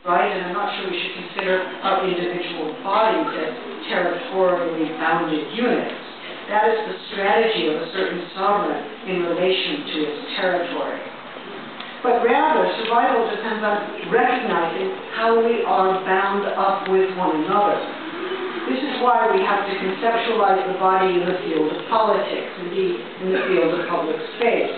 right? And I'm not sure we should consider our individual bodies as territorially bounded units. That is the strategy of a certain sovereign in relation to its territory. But rather, survival depends on recognizing how we are bound up with one another. This is why we have to conceptualize the body in the field of politics, indeed in the field of public space.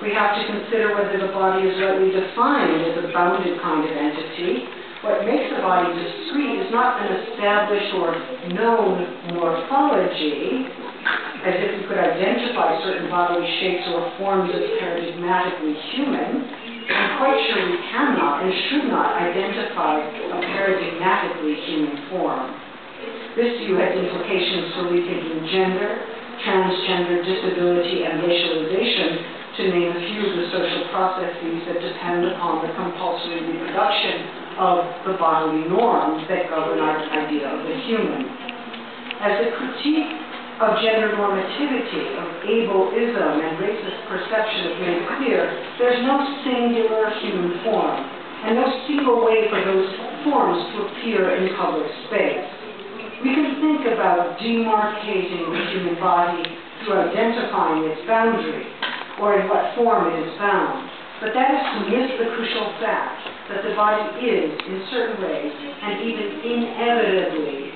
We have to consider whether the body is rightly defined as a bounded kind of entity. What makes the body discrete is not an established or known morphology, as if we could identify certain bodily shapes or forms as paradigmatically human. I'm quite sure we cannot and should not identify a paradigmatically human form. This view has implications for rethinking gender, transgender, disability, and racialization, to name a few of the social processes that depend upon the compulsory reproduction of the bodily norms that govern our idea of the human. As the critique of gender normativity, of ableism, and racist perception is made clear, there's no singular human form, and no single way for those forms to appear in public space. We can think about demarcating the human body through identifying its boundary, or in what form it is bound. But that is to miss the crucial fact that the body is, in certain ways, and even inevitably,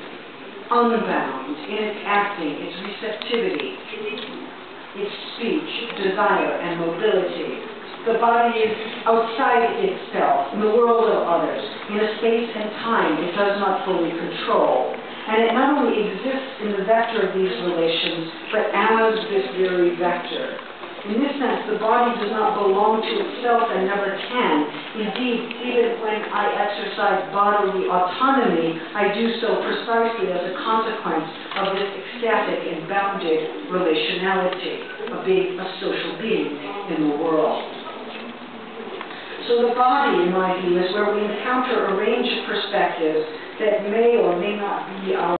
unbound in its acting, its receptivity, its speech, desire, and mobility. The body is outside itself, in the world of others, in a space and time it does not fully control. And it not only exists in the vector of these relations, but as this very vector. In this sense, the body does not belong to itself and never can. Indeed, even when I exercise bodily autonomy, I do so precisely as a consequence of this ecstatic and bounded relationality of being a social being in the world. So the body, in my view, is where we encounter a range of perspectives that may or may not be our